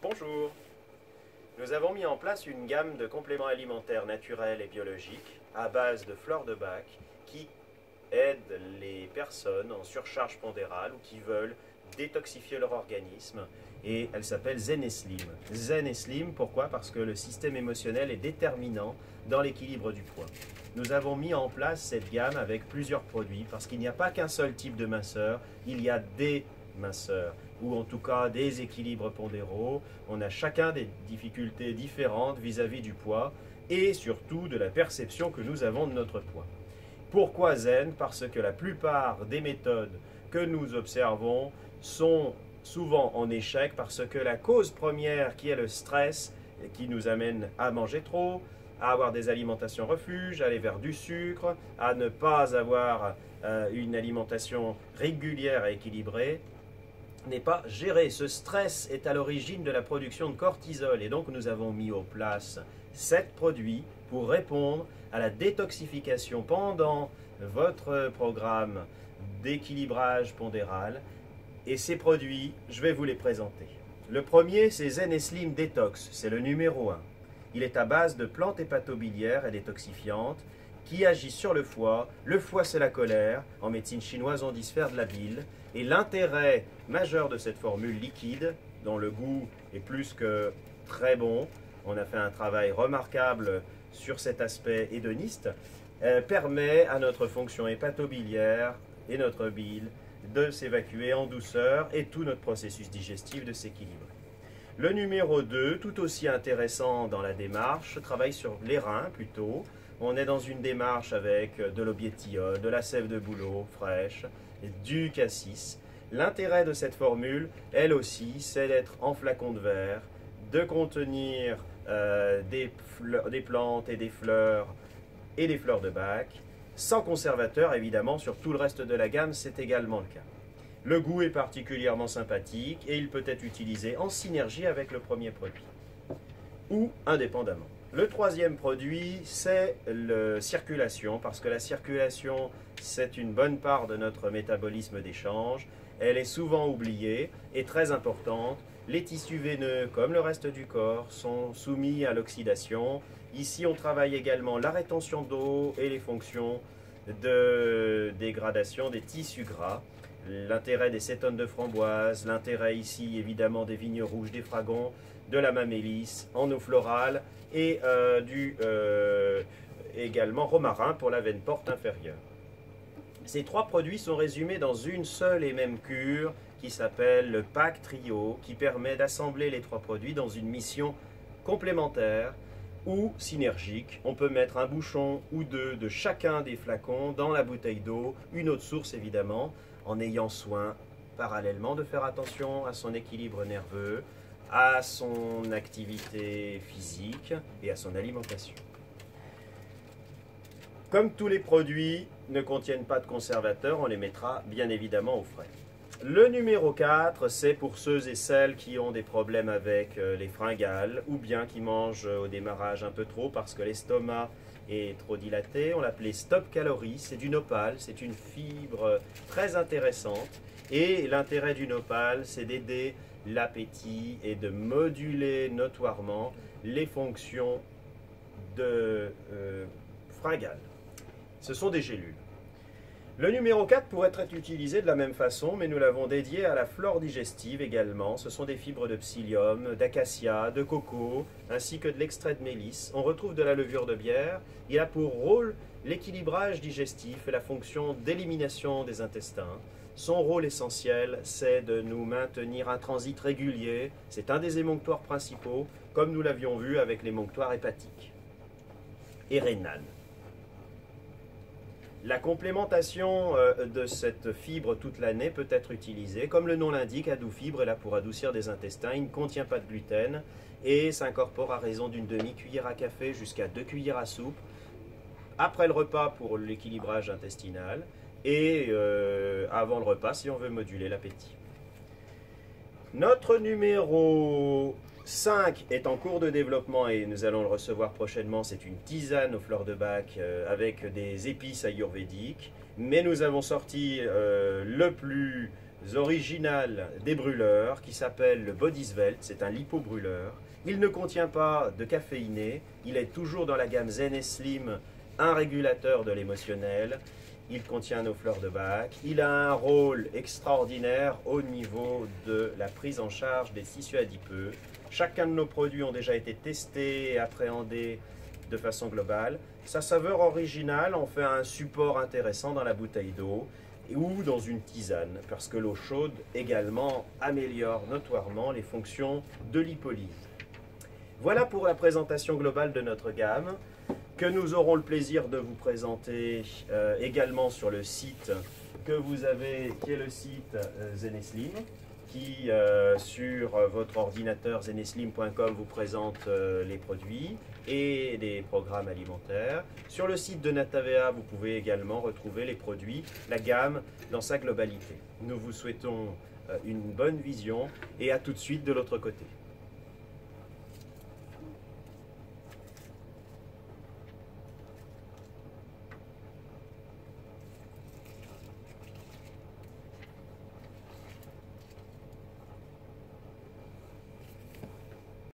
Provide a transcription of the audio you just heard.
Bonjour. Nous avons mis en place une gamme de compléments alimentaires naturels et biologiques à base de fleurs de bac qui aident les personnes en surcharge pondérale ou qui veulent détoxifier leur organisme, et elle s'appelle Zen et Slim. Zen et Slim, pourquoi? Parce que le système émotionnel est déterminant dans l'équilibre du poids. Nous avons mis en place cette gamme avec plusieurs produits parce qu'il n'y a pas qu'un seul type de minceur, il y a des minceurs, ou en tout cas des équilibres pondéraux. On a chacun des difficultés différentes vis-à-vis du poids et surtout de la perception que nous avons de notre poids. Pourquoi Zen? Parce que la plupart des méthodes que nous observons sont souvent en échec parce que la cause première qui est le stress qui nous amène à manger trop, à avoir des alimentations refuges, à aller vers du sucre, à ne pas avoir une alimentation régulière et équilibrée, n'est pas géré. Ce stress est à l'origine de la production de cortisol et donc nous avons mis en place 7 produits pour répondre à la détoxification pendant votre programme d'équilibrage pondéral. Et ces produits, je vais vous les présenter. Le premier, c'est Zen et Slim Detox, c'est le numéro 1. Il est à base de plantes hépatobiliaires et détoxifiantes qui agissent sur le foie. Le foie, c'est la colère. En médecine chinoise, on dit se faire de la bile. Et l'intérêt majeur de cette formule liquide, dont le goût est plus que très bon, on a fait un travail remarquable sur cet aspect hédoniste, permet à notre fonction hépatobiliaire et notre bile de s'évacuer en douceur et tout notre processus digestif de s'équilibrer. Le numéro 2, tout aussi intéressant dans la démarche, travaille sur les reins plutôt. On est dans une démarche avec de l'aubiétiol, de la sève de bouleau fraîche, du cassis. L'intérêt de cette formule, elle aussi, c'est d'être en flacon de verre, de contenir des plantes et des fleurs de bac, sans conservateur évidemment. Sur tout le reste de la gamme, c'est également le cas. Le goût est particulièrement sympathique et il peut être utilisé en synergie avec le premier produit ou indépendamment. Le troisième produit, c'est la circulation, parce que la circulation, c'est une bonne part de notre métabolisme d'échange. Elle est souvent oubliée et très importante. Les tissus veineux, comme le reste du corps, sont soumis à l'oxydation. Ici, on travaille également la rétention d'eau et les fonctions de dégradation des tissus gras. L'intérêt des cétones de framboise, l'intérêt ici évidemment des vignes rouges, des fragons, de la mamélis en eau florale et également romarin pour la veine porte inférieure. Ces 3 produits sont résumés dans une seule et même cure qui s'appelle le Pack Trio, qui permet d'assembler les 3 produits dans une mission complémentaire ou synergique. On peut mettre un bouchon ou 2 de chacun des flacons dans la bouteille d'eau, une autre source évidemment, en ayant soin parallèlement de faire attention à son équilibre nerveux, à son activité physique et à son alimentation. Comme tous les produits ne contiennent pas de conservateur, on les mettra bien évidemment au frais. Le numéro 4, c'est pour ceux et celles qui ont des problèmes avec les fringales ou bien qui mangent au démarrage un peu trop parce que l'estomac est trop dilaté. On l'appelait Stop Calories, c'est du nopal, c'est une fibre très intéressante et l'intérêt du nopal, c'est d'aider l'appétit et de moduler notoirement les fonctions de fringales. Ce sont des gélules. Le numéro 4 pourrait être utilisé de la même façon, mais nous l'avons dédié à la flore digestive également. Ce sont des fibres de psyllium, d'acacia, de coco, ainsi que de l'extrait de mélisse. On retrouve de la levure de bière. Il a pour rôle l'équilibrage digestif et la fonction d'élimination des intestins. Son rôle essentiel, c'est de nous maintenir un transit régulier. C'est un des émonctoires principaux, comme nous l'avions vu avec l'émonctoire hépatique et rénal. La complémentation de cette fibre toute l'année peut être utilisée. Comme le nom l'indique, Adoufibre est là pour adoucir des intestins. Il ne contient pas de gluten et s'incorpore à raison d'une demi-cuillère à café jusqu'à 2 cuillères à soupe après le repas pour l'équilibrage intestinal et avant le repas si on veut moduler l'appétit. Notre numéro 5 est en cours de développement et nous allons le recevoir prochainement. C'est une tisane aux fleurs de bac avec des épices ayurvédiques. Mais nous avons sorti le plus originales des brûleurs qui s'appelle le Bodysvelt, c'est un lipobrûleur. Il ne contient pas de caféiné, il est toujours dans la gamme Zen et Slim, un régulateur de l'émotionnel. Il contient nos fleurs de Bach. Il a un rôle extraordinaire au niveau de la prise en charge des tissus adipeux. Chacun de nos produits ont déjà été testés et appréhendés de façon globale. Sa saveur originale en fait un support intéressant dans la bouteille d'eau ou dans une tisane, parce que l'eau chaude également améliore notoirement les fonctions de lipolyse. Voilà pour la présentation globale de notre gamme, que nous aurons le plaisir de vous présenter également sur le site que vous avez, qui est le site Zen et Slim, qui sur votre ordinateur zeneslim.com vous présente les produits et les programmes alimentaires. Sur le site de Natavea, vous pouvez également retrouver les produits, la gamme dans sa globalité. Nous vous souhaitons une bonne vision et à tout de suite de l'autre côté.